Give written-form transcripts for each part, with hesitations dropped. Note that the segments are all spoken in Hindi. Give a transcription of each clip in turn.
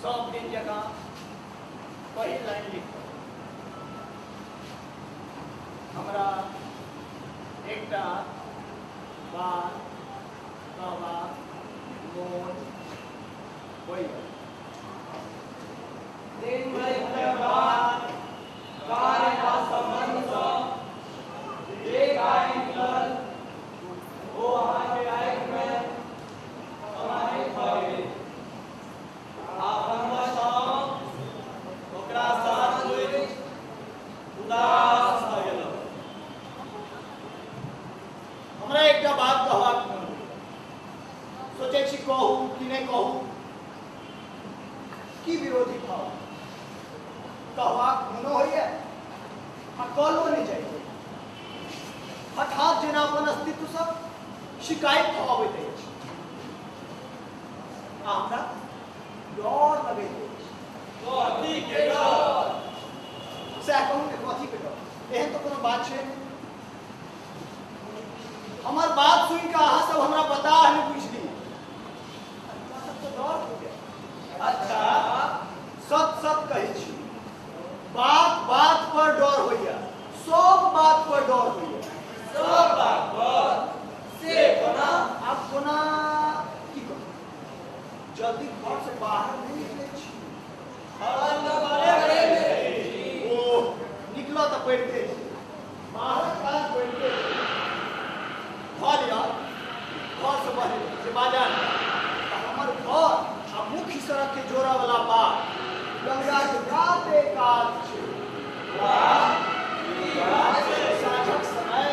सब दिन जगह वही लाइन लिख हमरा एकटा बात कहबा मोन होई दिन भर के बाद कार्य का संबंध एक आय निकल वो हमारे आय में हमारे भाई आपन बचाओ ओकरा साथ कोई उदास हो गेल हमरा एकटा बात कहबाक मन सोचे छी कहू कि नहीं कहू की विरोधी भाव कहबाक मनो होइए आ कहलो नहीं जाइए हठात जेना अपन अस्तित्व सब शिकायत खवाबैत अछि आ हमरा डर लगैत अछि कथी के डर सएह कहू ने कथी के डर एहन तो कोनो बात छै हमर बात सुनि के अहाँ सब हमरा बता नहीं बुझली सब तो डर हो गया अच्छा सत सत कहै छी बात बात पर डर होइया सब बात पर डर होइया सब बात पर से कोना आप कोना की करू जल्दी घर से बाहर नहीं निकले छी हम तो घरे में ओ निकलो तो पड़ते बाहर काज पड़ते घर यार घर से बाहर से बाजार हमर घर आ मुख्य सड़क के जोड़ा वाला बात गंगा के काते कात छै वाह ई बात छै साँझक समय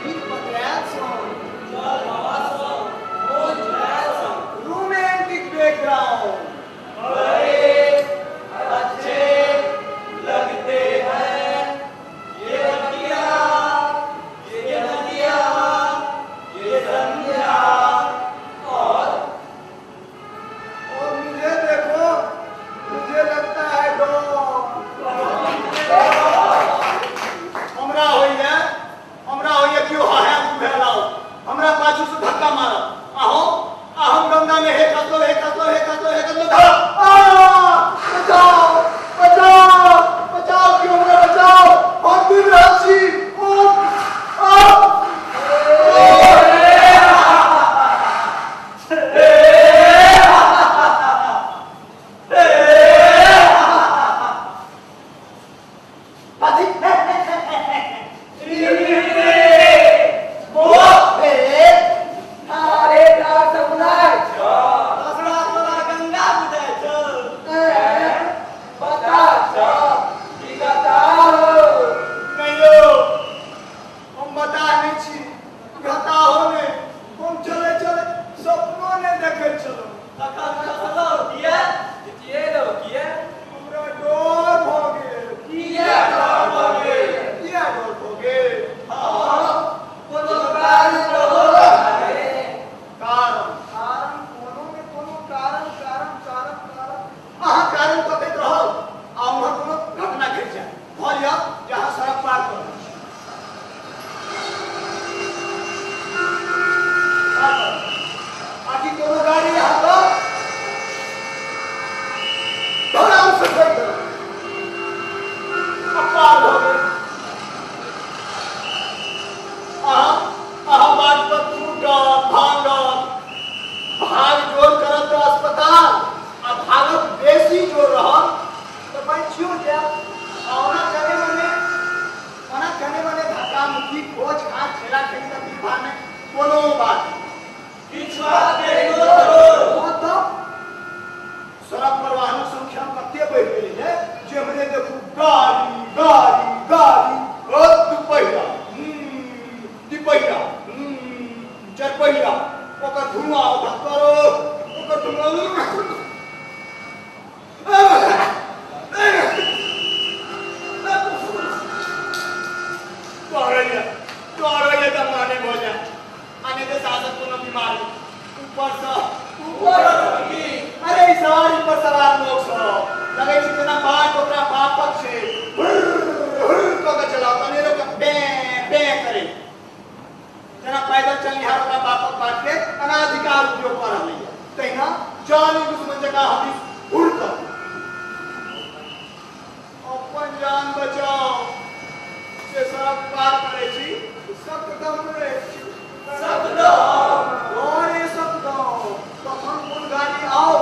गीत बजायल सन जल हवा सन मोन जायल सन रोमांटिक बैकग्राउंड बड़े अच्छे लगते हैं ये नदिया ये संध्या और मुझे देखो मुझे लगता है डर सेना हमी उड़कर अपन जान बचाओ से सड़क पार करे छी सकदम रे सकदम और सकदम कखन कोन गाड़ी आओ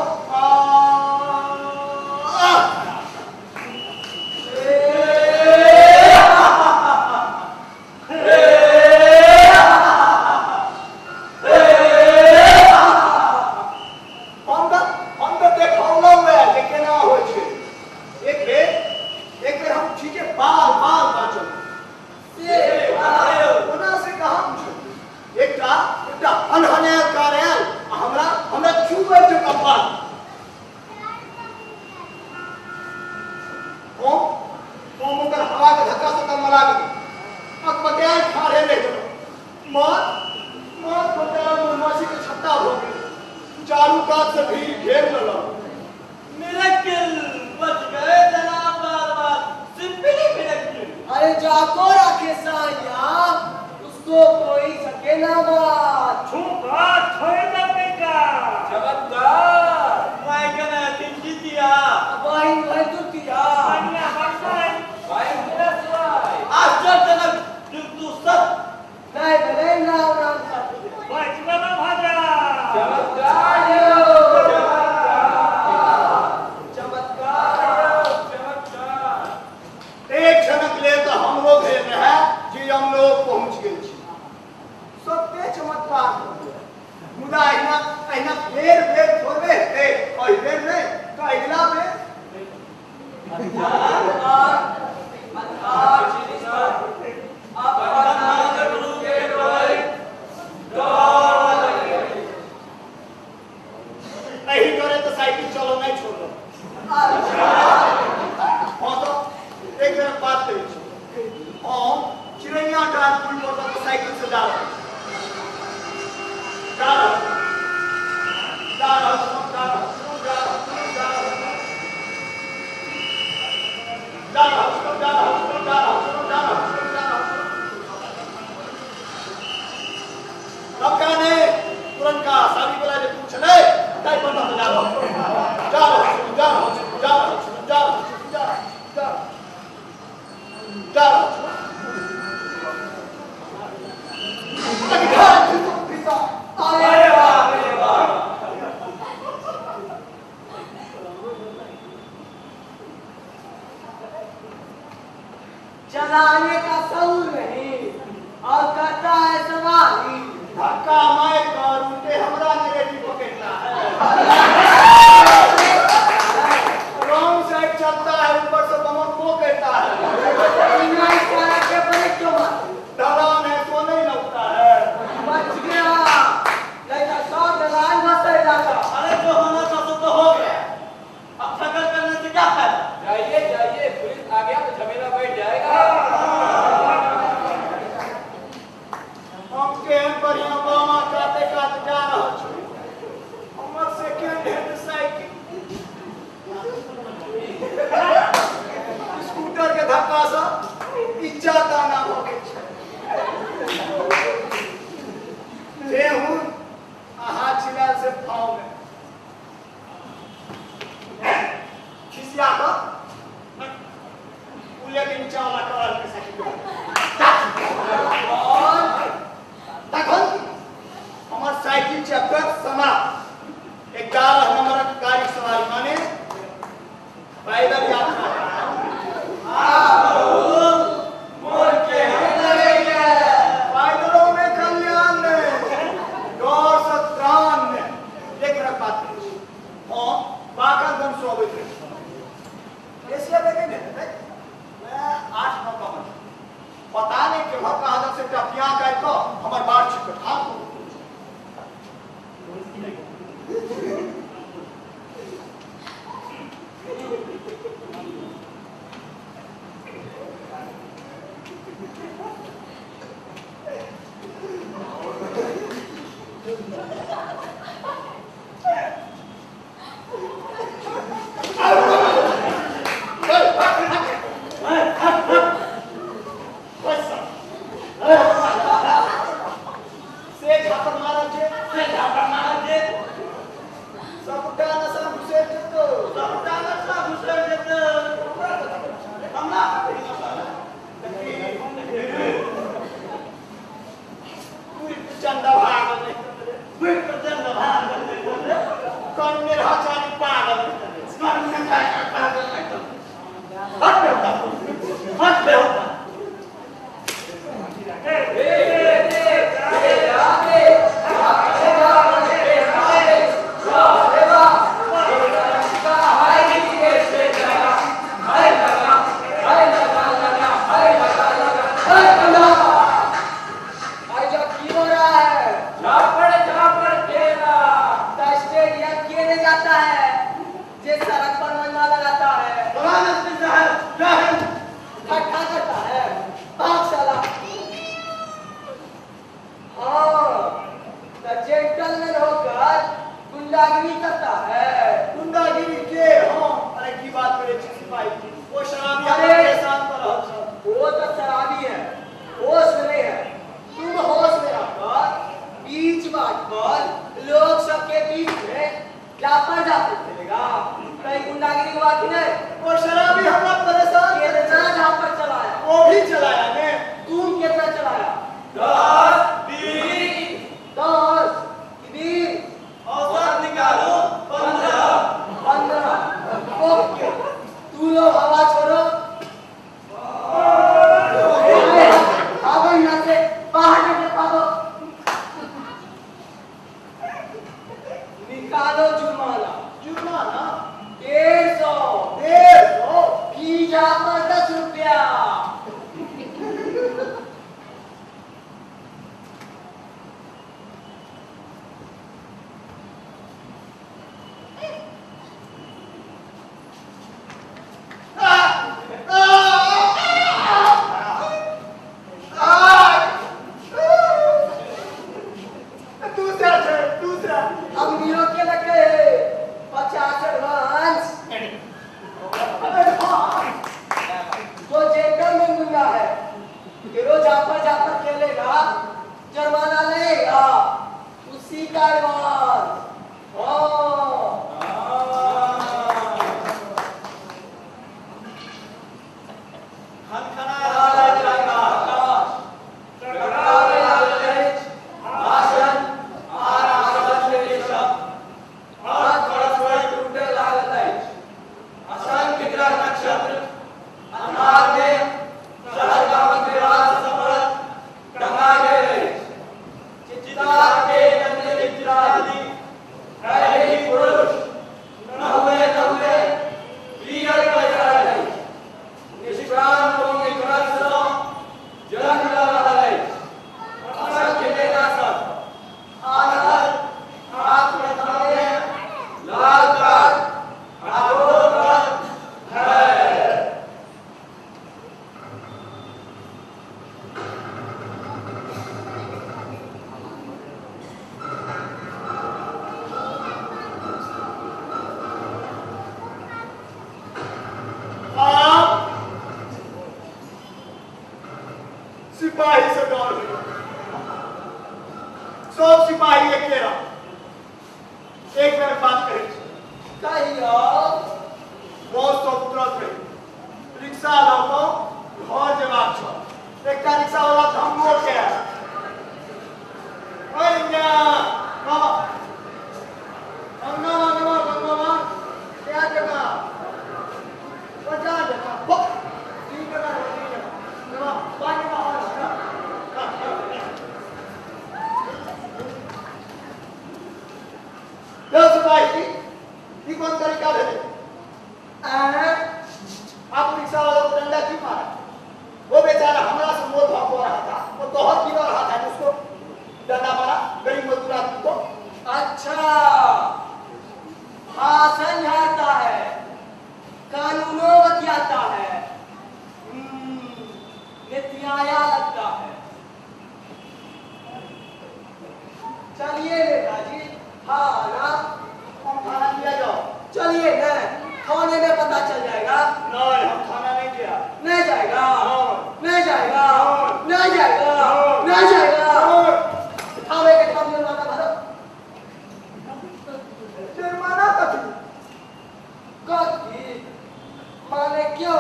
चलाने का सऊर नहीं और करता है सवारी धक्का मैं करूं के हमरा नेगेटिव पकड़ना है रॉन्ग साइड चलता है ऊपर से बमन को कहता है इस तरह के बड़े क्यों दलान है तो नहीं लगता है बच गया नहीं तो 100 दलान बस जाता। अरे जो होना था तो हो गया अब ठक्कर करने से क्या फायदा। जाइए जाइए पुलिस आ गया तो झमेला बैठ जाएगा। हम केहन बढ़िया बामा काटे काटे जा रहा छी हमर सेकंड हैंड साइकिल स्कूटर के धक्का से इच्छा दाना हो गई जे हूं आहा चिलाल से फाव में खिसिया का उले के नीचे वाला कवर के साइकिल और तखन हमार साइकिल चक्कर समाप्त 11 नंबर गाड़ी सवारी माने पैदल यात्रा मोर के लगेगा पैदलों में कल्याण में दौड़ से त्राण में एक बात हाँ बाका दम सोबत है एशिया देखे नहीं मैं 8-9 का पता नहीं कि भर का आदम से टपिया गए तो हमार बात छिपट हां से ये सड़क पर मनवा लगाता है, ठट्ठा करता है, भाग साला। हाँ, तो जेंटलमैन होकर गुंडागिरी करता है। गुंडागिरी के हाँ अरे की बात करे सिपाही की वो शराबी अरे! हमारे साथ पर हो। वो तो शराबी है, होश में नहीं है। तुम होश में रहकर बीच बाट पर लोग सबके बीच में जापर जापर खेलेगा। कहीं गुंडागिरी की बात ही नहीं। वो शराबी हमरा परेशान करे कितना जापर चलाया, वो भी चलाया ने तुम कितना चलाया? 10, 20, 10, 20, औसत निकालो 15। 15। ओके, तू लोग हवा छोड़ो। भागो यहाँ से, बाहर निकल भागो। निकालो जुर्माना। जुर्माना 150। 150 वीजा पर 10 रुपया। दूसरा हम हीरो के लगे 50 एडवांस। जो जेंटलमैन गुंडा है, हीरो जापर जापर खेलेगा, जुर्माना लेगा, उसी का एडवांस। सिपाही से डर गई सब सिपाही अकेला एक बार बात करे कहियो बहुत सब तुरंत रही रिक्शा लौको घर जवाब छ एक रिक्शा वाला धमको के ओए ना मामा अंगना क्या जगह 50 जगह हो 3 जगह ना पानी का सिपाही की कौन तरीका है आप रिक्शा वाला को डंडा क्यों मारा वो बेचारा हमारा से मोल भाव हो रहा था वो बहुत गिरा रहा था उसको डंडा मारा गरीब मजदूर आदमी को अच्छा भाषण झाड़ता है, कानूनों बतियाता है, नित्याया लगता है। चलिए नेताजी थाना, हम खाना लिया जाओ चलिए न थाने में पता चल जाएगा। नहीं हम खाना नहीं किया नहीं जाएगा, नहीं जाएगा, हाँ। नहीं जाएगा, हाँ। नहीं जाएगा। हाँ। थाने के सामने जुर्माना भरो। जुर्माना कथी माने क्यों?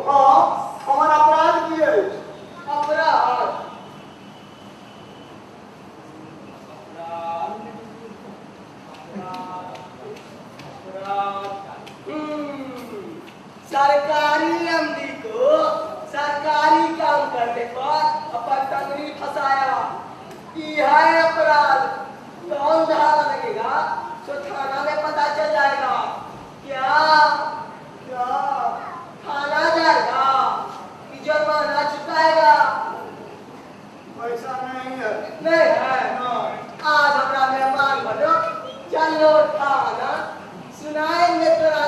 हाँ हमारा अपराध किए अपराध सरकारी एमडी को सरकारी काम करने पर अपन टंगरी फंसाया, यह है अपराध। कौन धारा लगेगा तो थाना में पता चल जाएगा। क्या क्या थाना जाएगा कि जुर्माना चुकाएगा? पैसा नहीं है नहीं है। नहीं आज हमारा मेहमान बनो, चलो थाना, सुनाएंगे तेरा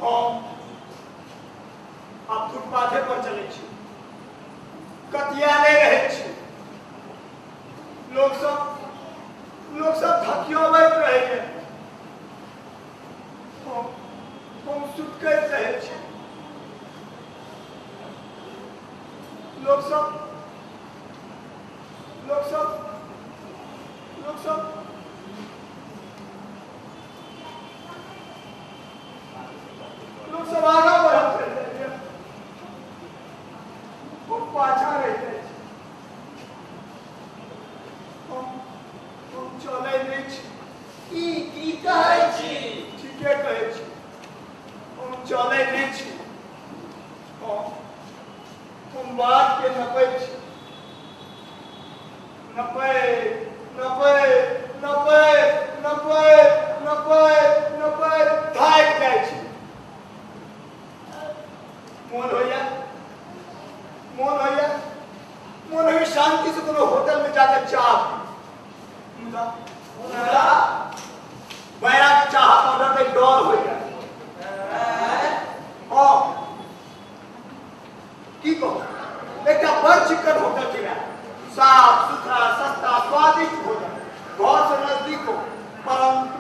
हम अब फुटपाथे पर चले छी, कतियाले रहे छी, लोग सब धकियाबैत रहे हैं, हम सुतकैत रहे छी, लोग सब आगा बढ़त रहे हैं, हम पाछा रहते हैं, हम चले नहीं छी। की कहै छी? ठीके कहै छी, हम चले नहीं छी, हम बात के नपै छी, नपै थाकि जाइ छी। मोन होइया शांति से कोनो होटल में जाकर चाह पी। बैरा के चाह ऑर्डर के डर होइया। की कहूँ, एक बड़ चिकन होटल के साफ सुथरा सस्ता स्वादिष्ट भोजन, घर से नजदीक हो, परंतु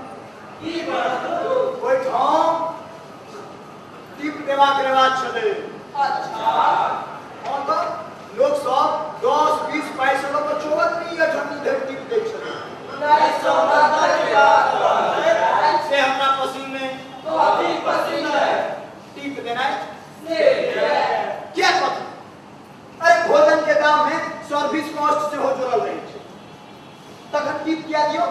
टिप देबाक रिवाज चले। लोग सब 10-20 पैसा लोग चोबत नहीं है, झंडू देर टिप दे चले। से हमरा पसीन है टिप देना क्या कहते? अरे भोजन के दाम में सर्विस कॉस्ट से हो जुड़ल रही है, तखन टिप क्या दियो?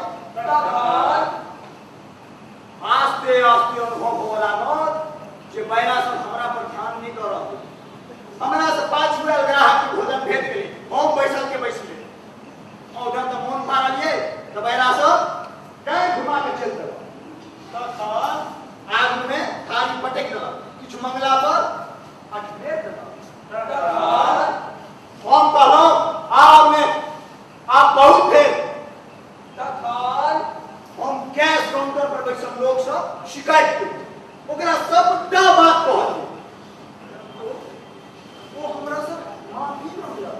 आस्ते अनुभव हो लागल जे बैरा सब हमरा पर ध्यान नहीं कर रहल, हमरा से 5 ग्राहक के भोजन भेट गेलै, हम बैसले ऑर्डर तो मोन मारलिए, तो बैरा सब कहीं घुमा के चल देलक, तखन आगू में थाली पटक देलक, किछु मंगला पर अठले देलक। हम कहलहुँ आप बहुत थे, हम कैश काउंटर पर बैसल लोग सब शिकायत केलियै, ओकरा सबटा बात कहलियै, वो हमरा सब माफी मांगलक,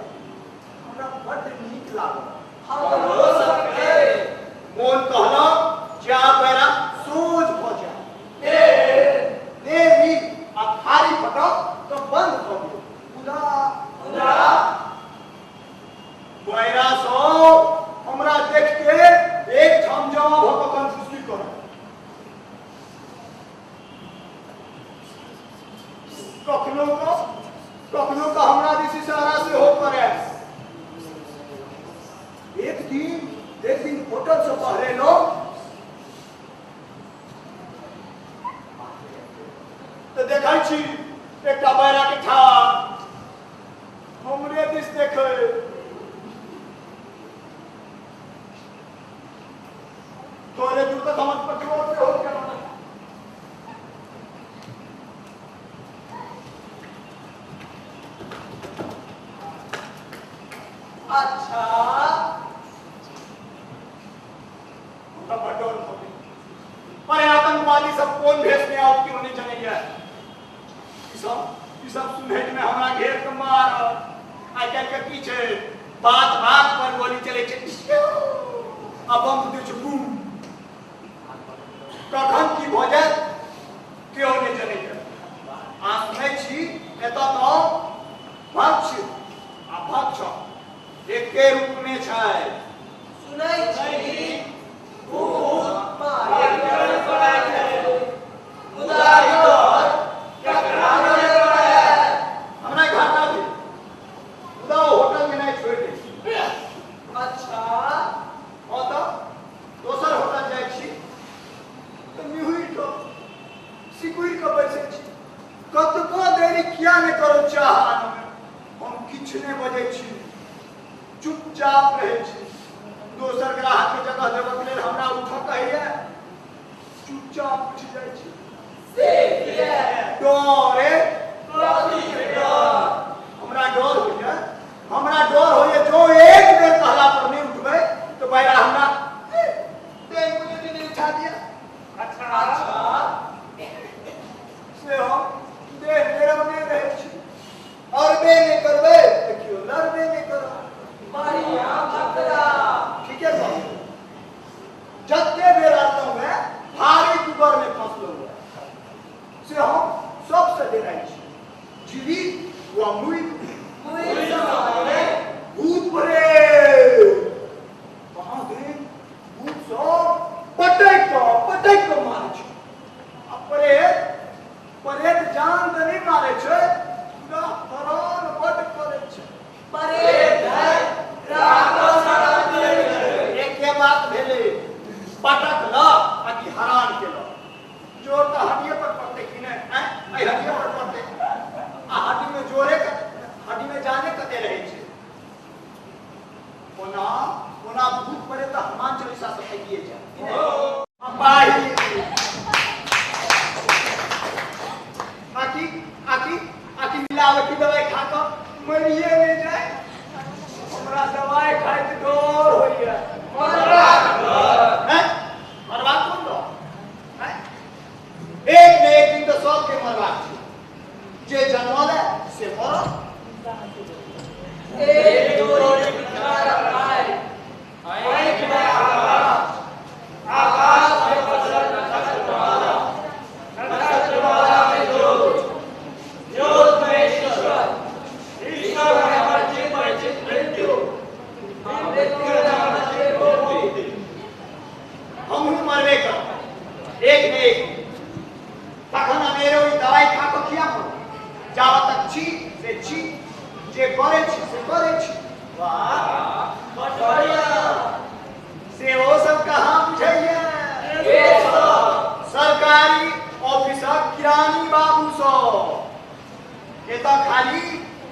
हमरा बड्ड नीक लागल। मोन कहलक जे आब बैरा सोझ भऽ जाय, देवी आ थारी फटक तऽ बंद भऽ गेल। बैरा सब हमरा देख के एक झमझमा भऽ कऽ कंजूसी करत, कखनो का हमरा दिस इशारा से हो करे। एक दिन होटल से पहले लोग तो देखै छी एकटा बैरा के ठाड़ हमरे दिस देखे, थोड़े दूर तक हमर पटुआ पे हो गया। अच्छा, पर आतंकवादी सब कौन भेष में आओ क्यों नहीं चले गए? सब सुनहट में हमरा घेर के मार, आई काल्हि के की छै, बात पर गोली चले छै, अब हम दे छै बूम, कखन की भऽ जायत केओ नहीं चले गए। आ सुनै छी एतऽ तो भक्ष आ भक्ष एके रूप में छै। सुनै छी भूत हमरा घाटा भी होटल में नहीं छोड़ दे। अच्छा, तो दोसर होटल जाय छी तो मिहुर को सिकुड़ के बैसे छी, कतको देरी किया नहीं करो चाह हम किछ नहीं बजै छी, चुपचाप रहे छी। दोसर ग्राहक के जगह देबऽ के लेल हमरा उठऽ कहैया, चुपचाप उठि जाइ छी। हमरा डर होइया जो एक बेर कहला पर नहीं उठबै तो बैरा हमरा मुझे नहीं उठा दिया। अच्छा से शुरुआत भेले पटक ल ताकि हरान केल जोर तो हड्डिए पर पड़ते कि नहीं आई हड्डिए पर पड़ते आ हड्डी में जोरे हड्डी में जाने कते रहे छे ओना ओना भूत पड़े तो हनुमान चालीसा से कहिए जा अपाही आकी मिलावटी दवाई खा कर मरिए नहीं जाए हमरा दवाई खाए तो डर होइए मरवा कौन दो एक न एक दिन तो सब के मरवा जे जन्मल है से मरो एक दो एक चार पाँच एक में आकाश में फसल नक्षत्रमाला नक्षत्रमाला में ज्योत ज्योत में ईश्वर ईश्वर में अमरजीत परिचित मृत्यु मृत्यु में अमरजीत मुक्ति हम मरवे कर एक न एक तखन मेरे ओई दवाई खा को किया हो जाव तक छी से छी जे करे छी से करे छी वाह बढ़िया से वो सब कहां बुझाइए सरकारी ऑफिसर किरानी बाबू सो ये तो खाली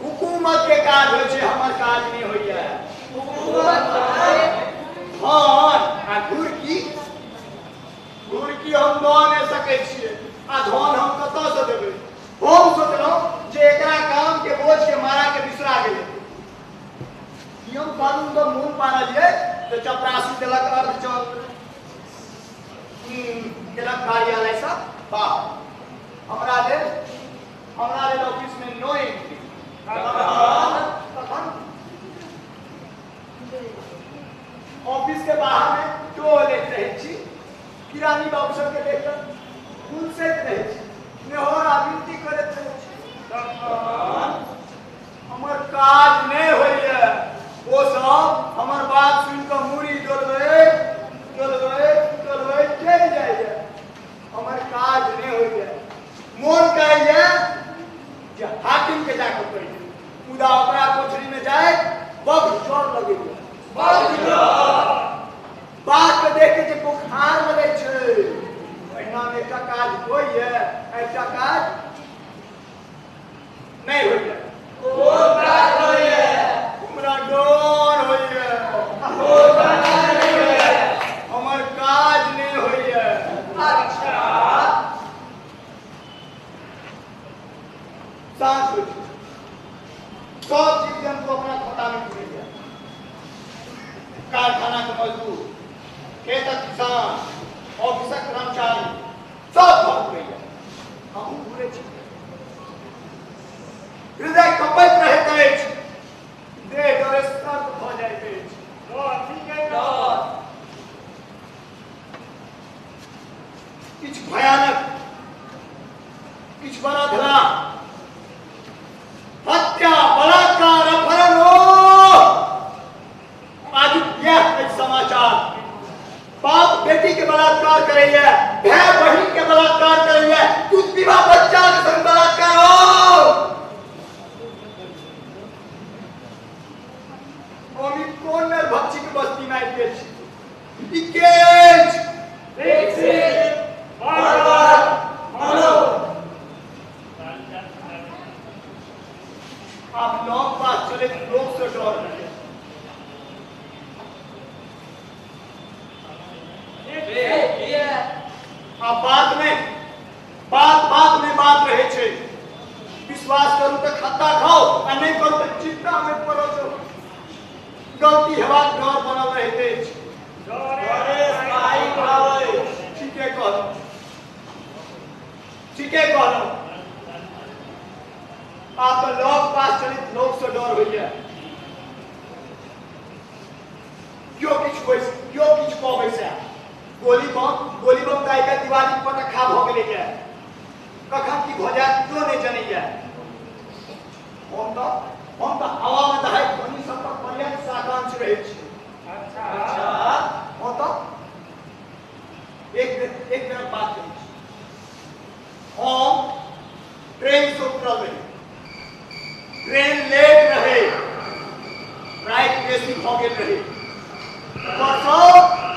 हुकूमत के काज होय छे हमर काज नहीं होइए हुकूमत हां आ घुरकी हम न नहीं सकै छियै आ धन हम कतौ से देबै हम सोचलहुं जे एकरा काम के बोझ के मारा के बिसरा गेलै नियम कानून तो मुंह पानलिए तो चपरासी देलक अर्ध चंद्र केलक कार्यालय से बाहर हमरा ले ऑफिस में नो एंट्री ऑफिस के बाहर में टॉयलेट रहे छी किरानी बाबू सब के देखकर उनसे रहे छी नेहर आविनती करत रहे छी हमर काज नहीं होइए वो सब हमर बात सुन के मुड़ी डोलबे चल जाइए हमर काज नहीं होइए मोन कहिए जे हाकिम के जाके पड़ी मुदा ओकरा कोठरी में जाए बग जोर लगे बात के देख के जे बुखार लगे छै एना में एकटा काज होइए एकटा काज नहीं होइए ओ काज होइए हमरा डर होइए ओ काज होइए हमर काज नहीं होइए अच्छा सांस होइए सब जीव जंतु अपना खाता में जुड़ गया कारखाना के मजदूर खेतक किसान ऑफिसर कर्मचारी सब भाग गए हम पूरे छी हृदय कंपित रहत अछि देह डरे स्तब्ध भ जाइत अछि ठीक है किछ भयानक किछ बड़ा धरा हत्या बलात्कार अपहरण आज यह समाचार बाप बेटी के बलात्कार करेंगे भाई बहन के बलात्कार करेंगे दूध पीवा बच्चा के संग बलात्कार हो ओमी कौन नर भक्षी के बस्ती में आइल छी इकेज आप लोग पास चले लोग से डर रहे आप बात में बात रहे छे विश्वास करू तो खाता खाओ आ नहीं करू तो चिंता में पड़ो जो गलती हेबाक डर बनल रहते ठीक है कहलो आप लोग पास चलित लोग से डर होइए क्यों किछ कहबै से गोली बम दाई के दिवाली पर खा भ गेलै के कखन की भ जात क्यों नहीं जनैया हम तो हवा में दहाई ध्वनि सब पर पर्याप्त साकांक्ष रहे छी अच्छा हो तो एक मिनट बात करी हम ट्रेन से उतरल रही ट्रेन लेट रहे राइट एसी भ गेल रही परसों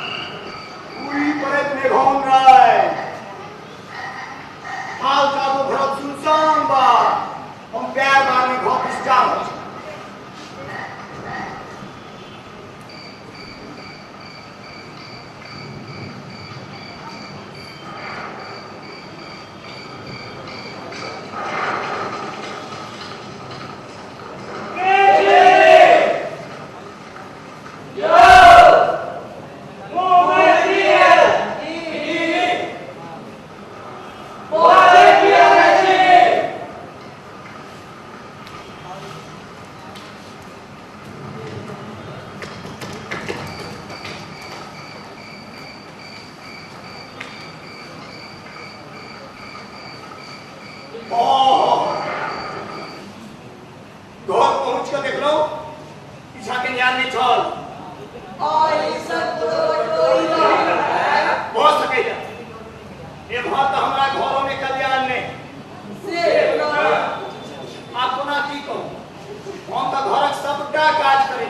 घर पहुंच कर देख लो पीछा के ध्यान नहीं छोड़ और ये सब तो कोई नहीं बहुत सकेगा ये बात तो हमारा घरों में कल्याण ने से आपको ना की कहूं हम तो घर सबटा काज करे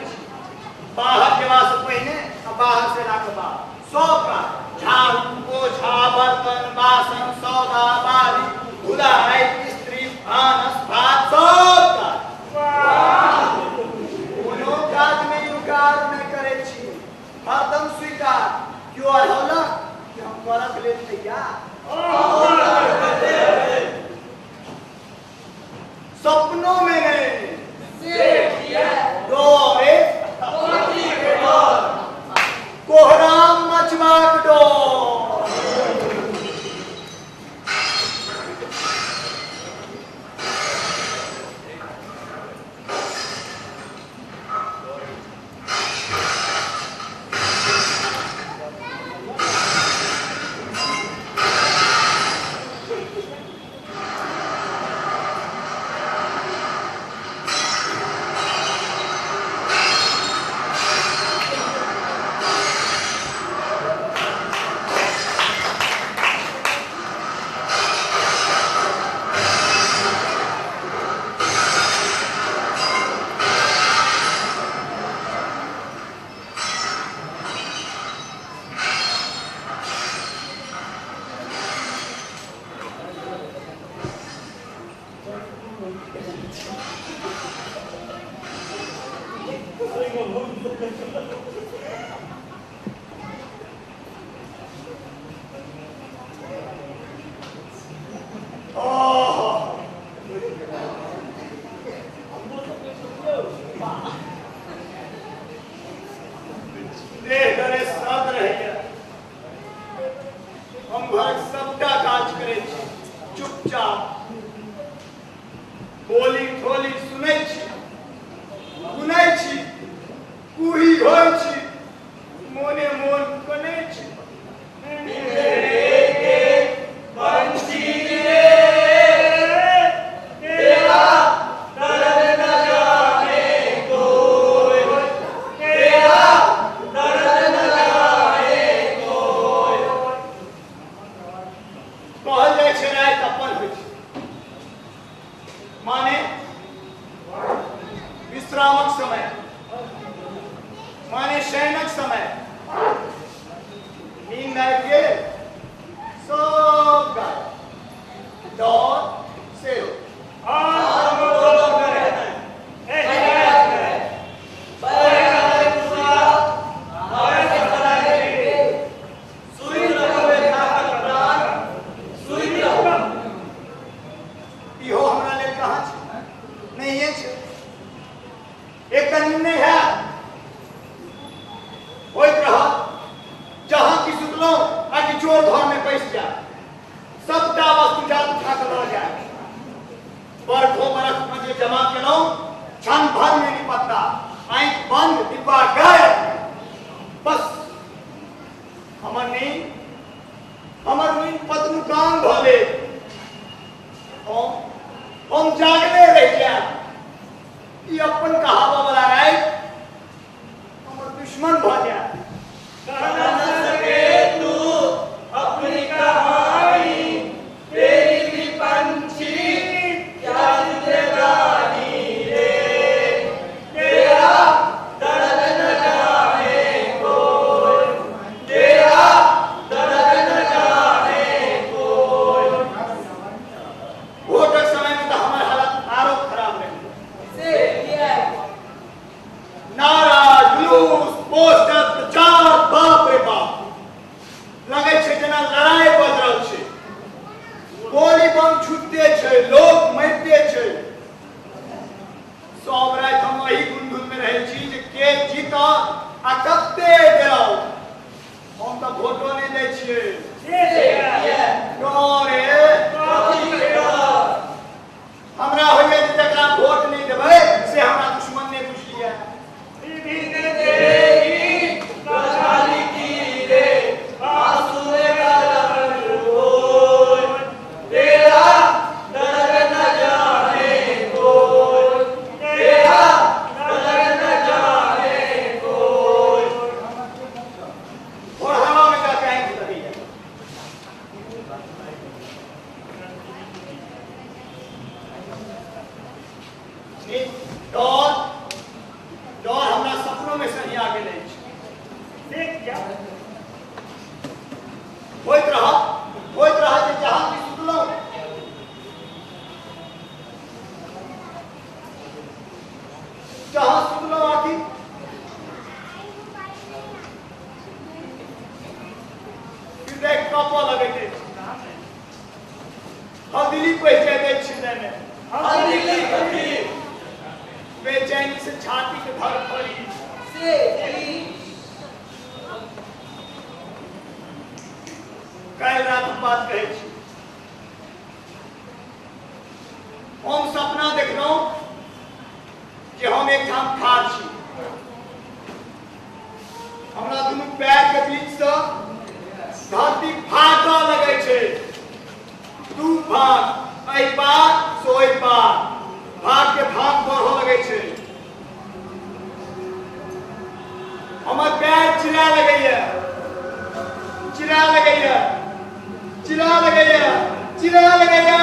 बाहर जेवा से पहले और बाहर से लाके बाद सब का झाड़ू पोछा बर्तन बासन सौदा बारी धुलाई स्त्री भानस भात सब का कोनो काज में इनकार नहीं करे छी हरदम स्वीकार क्यों होला कि हम करत ले तैयार सपनों में नहीं डोरे कोहराम मचमाक डोर क्या होइत रहा जे जहां की सुनलो जहां सुनलो आखिर हृदय कांपा लगे थे हथेली पहचाने छिने में हथेली बेचैनी से छाती के धड़ पड़ी से कल रात बात कहे छी हम सपना देखलहुं कि हम एक ठाम ठाढ़ छी हमरा दुनू पैर के बीच से धरती फाटऽ लगे छै दू भाग एहि पार से ओहि पार भाग के भाग बढ़ऽ लगे छै हमर पैर चिरा लगैया चिरा लगैया चिरा लगैया चिरा लगैया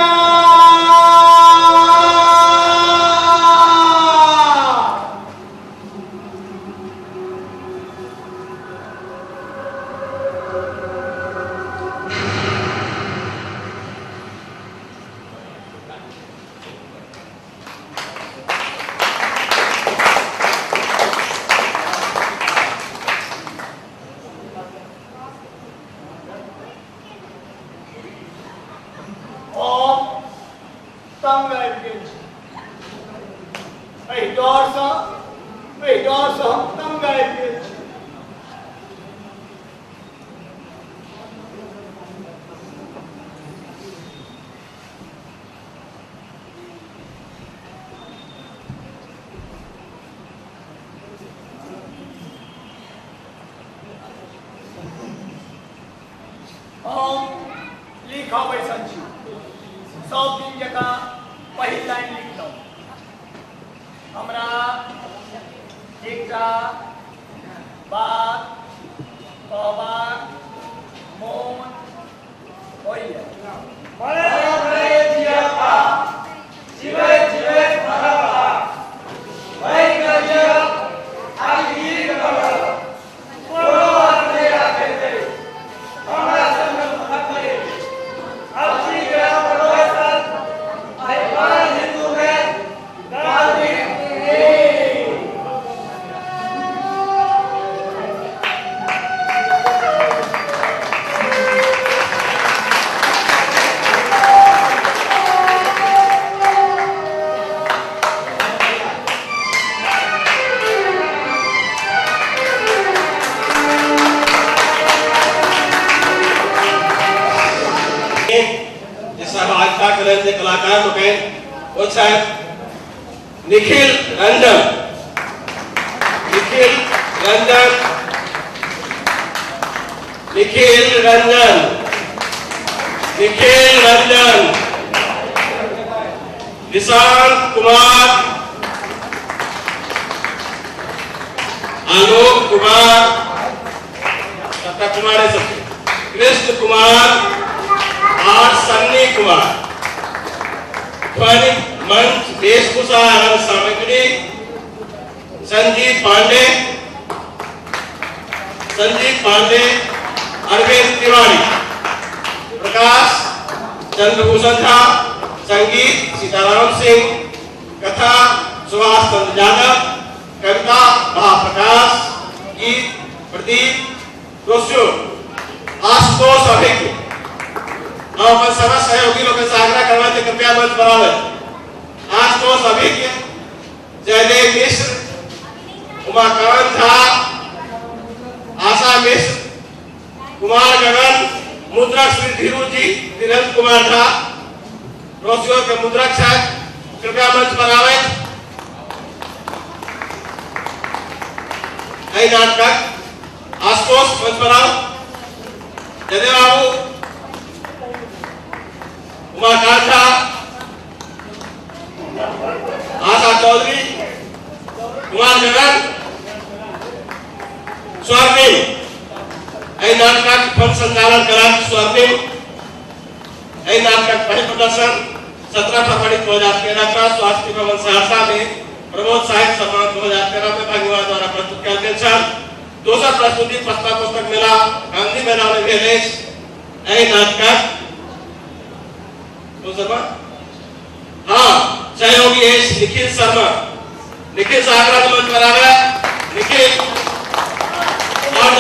तंग आबि गेल छी एहि डर से हम तंग आबि गेल छी हम लिखा बैसल छी सब दिन जकाँ पहिल लाइन लिखलहुँ हमरा एकटा बात कहबाक मोन होइए कलाकार लोग वो साहब निखिल रंजन निखिल रंजन निशांत कुमार आलोक कुमार कुमार कृष्ण कुमार और सन्नी कुमार ध्वनिक मंच वेशभूषा एवं सामग्री संजीव पांडे अरविंद तिवारी प्रकाश चंद्रभूषण झा संगीत सीताराम सिंह कथा सुभाष चंद्र यादव कविता महाप्रकाश गीत प्रदीप दोषो आशुतोष अभिज्ञ और सभा सहयोगी लोग से आग्रह करवा थे कृपया मंच पर आवे आशुतोष अभिज्ञ जयदेव मिश्र उमाकांत झा आशा मिश्र कुमार गगन मुद्रक श्री धीरू जी धीरेन्द्र कुमार झा रोशियों के मुद्रक साहब कृपया मंच पर आवे नाटक आशुतोष मंच पर आओ जयदेव बाबू उमाकांत झा आशा चौधरी कुमार गगन स्वर्णिम नाटक फल संचालन करा स्वर्णिम नाटक पहले प्रदर्शन 17 फरवरी 2013 का स्वास्थ्य भवन सहरसा में प्रमोद साहित्य सम्मान 2013 में भागीवाद द्वारा प्रस्तुत किया गया। दोसर प्रस्तुति पुस्तक मिला गांधी मैदान में भेलेस ऐ नाटक तो सब हाँ सहयोगी है निखिल शर्मा निखिल सागराज मंच पर आ रहा है निखिल और